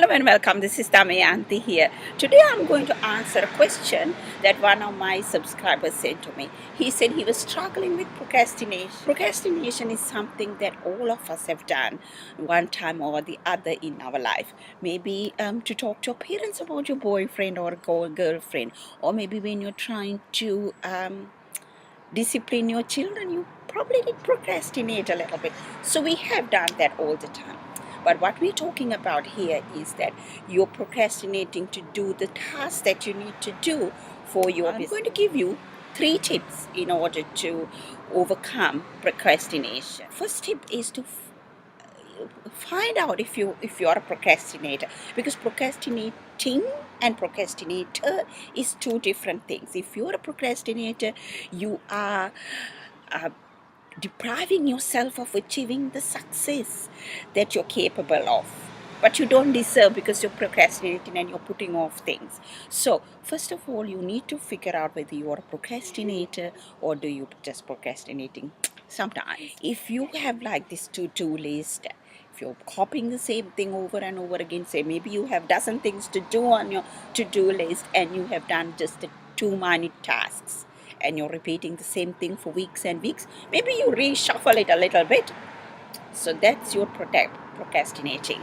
Hello and welcome. This is Damayanthi here. Today I'm going to answer a question that one of my subscribers sent to me. He said he was struggling with procrastination. Procrastination is something that all of us have done one time or the other in our life. Maybe to talk to your parents about your boyfriend or girlfriend, or maybe when you're trying to discipline your children, you probably did procrastinate a little bit. So we have done that all the time. But what we're talking about here is that you're procrastinating to do the task that you need to do for your business. I'm going to give you 3 tips in order to overcome procrastination. First tip is to find out if you're a procrastinator, because procrastinating and procrastinator is 2 different things. If you're a procrastinator, you are depriving yourself of achieving the success that you're capable of, but you don't deserve because you're procrastinating and you're putting off things. So first of all, you need to figure out whether you are a procrastinator or do you just procrastinating sometimes. If you have like this to-do list, if you're copying the same thing over and over again, say maybe you have dozen things to do on your to-do list and you have done just the 2 minute tasks, and you're repeating the same thing for weeks and weeks, maybe you reshuffle it a little bit. So that's your procrastinator.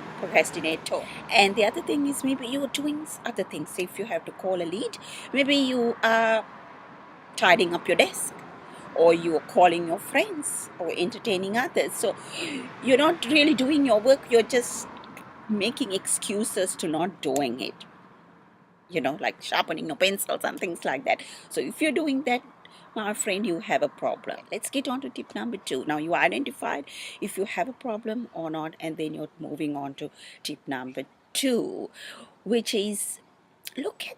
And the other thing is maybe you're doing other things. Say if you have to call a lead, maybe you are tidying up your desk, or you're calling your friends or entertaining others. So you're not really doing your work, you're just making excuses to not doing it, like sharpening your pencils and things like that. So if you're doing that, my friend, you have a problem. Let's get on to tip number 2. Now you identified if you have a problem or not, and then you're moving on to tip number 2, which is look at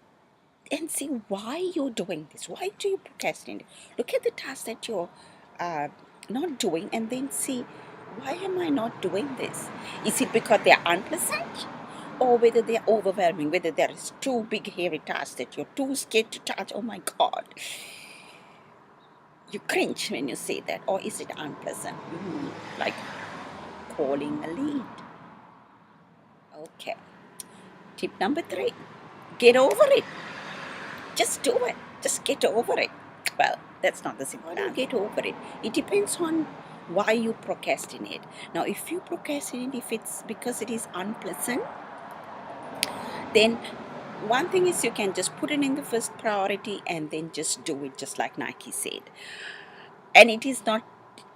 and see why you're doing this. Why do you procrastinate? Look at the task that you're not doing, and then see, why am I not doing this? Is it because they're unpleasant, or whether they're overwhelming, whether there is too big hairy task that you're too scared to touch? Oh my God, you cringe when you say that. Or is it unpleasant? Like calling a lead. Okay. Tip number 3, get over it. Just do it. Just get over it. Well, that's not the simple answer. Get over it. It depends on why you procrastinate. Now, if you procrastinate, if it's because it is unpleasant, then one thing is you can just put it in the first priority and then just do it, just like Nike said. And it is not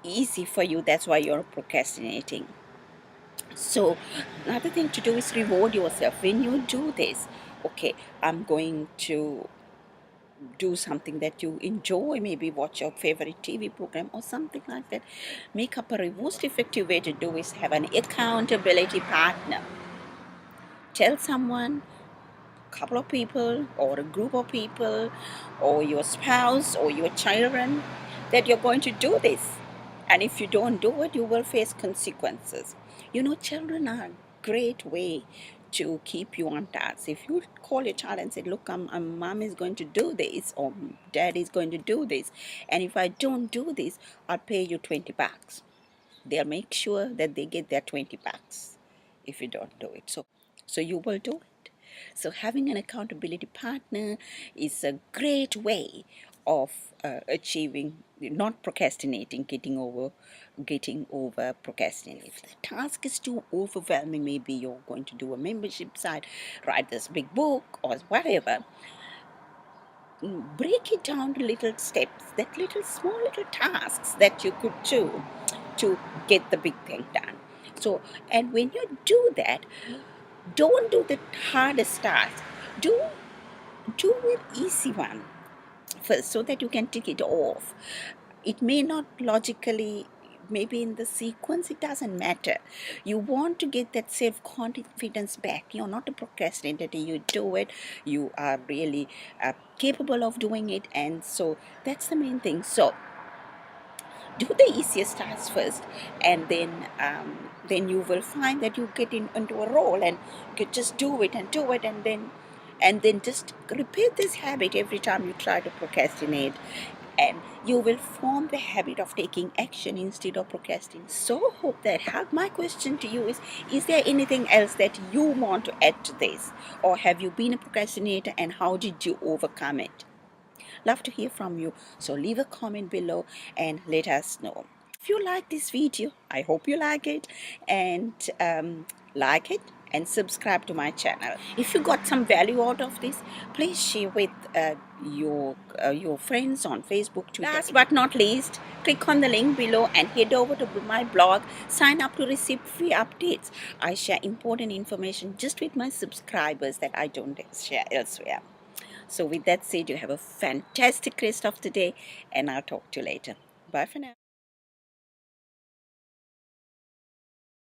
easy for you, that's why you're procrastinating. So another thing to do is reward yourself when you do this. Okay, I'm going to do something that you enjoy, maybe watch your favorite TV program or something like that. Make up a reward. Most effective way to do is have an accountability partner. Tell someone, a couple of people or a group of people or your spouse or your children, that you're going to do this, and if you don't do it, you will face consequences. Children are a great way to keep you on task. If you call your child and say, look, mom is going to do this, or dad is going to do this, and if I don't do this, I'll pay you $20. They'll make sure that they get their $20 if you don't do it. So you will do it. So having an accountability partner is a great way of achieving, not procrastinating, getting over procrastinating. If the task is too overwhelming, maybe you're going to do a membership site, write this big book or whatever. Break it down to little steps, that small little tasks that you could do to get the big thing done. So, and when you do that, don't do the hardest task. Do an easy one first, so that you can tick it off. It may not logically, maybe in the sequence, it doesn't matter. You want to get that self-confidence back. You're not a procrastinator. You do it. You are really capable of doing it, and so that's the main thing. So do the easiest tasks first, and then you will find that you get into a role, and you just do it, and then just repeat this habit every time you try to procrastinate. and you will form the habit of taking action instead of procrastinating. So hope that helped. My question to you is there anything else that you want to add to this, or have you been a procrastinator and how did you overcome it? Love to hear from you, so leave a comment below and let us know. If you like this video, I hope you like it, and like it and subscribe to my channel. If you got some value out of this, please share with your friends on Facebook, Twitter. Last but not least, click on the link below and head over to my blog. Sign up to receive free updates. I share important information just with my subscribers that I don't share elsewhere. So with that said, you have a fantastic rest of the day, and I'll talk to you later. Bye for now.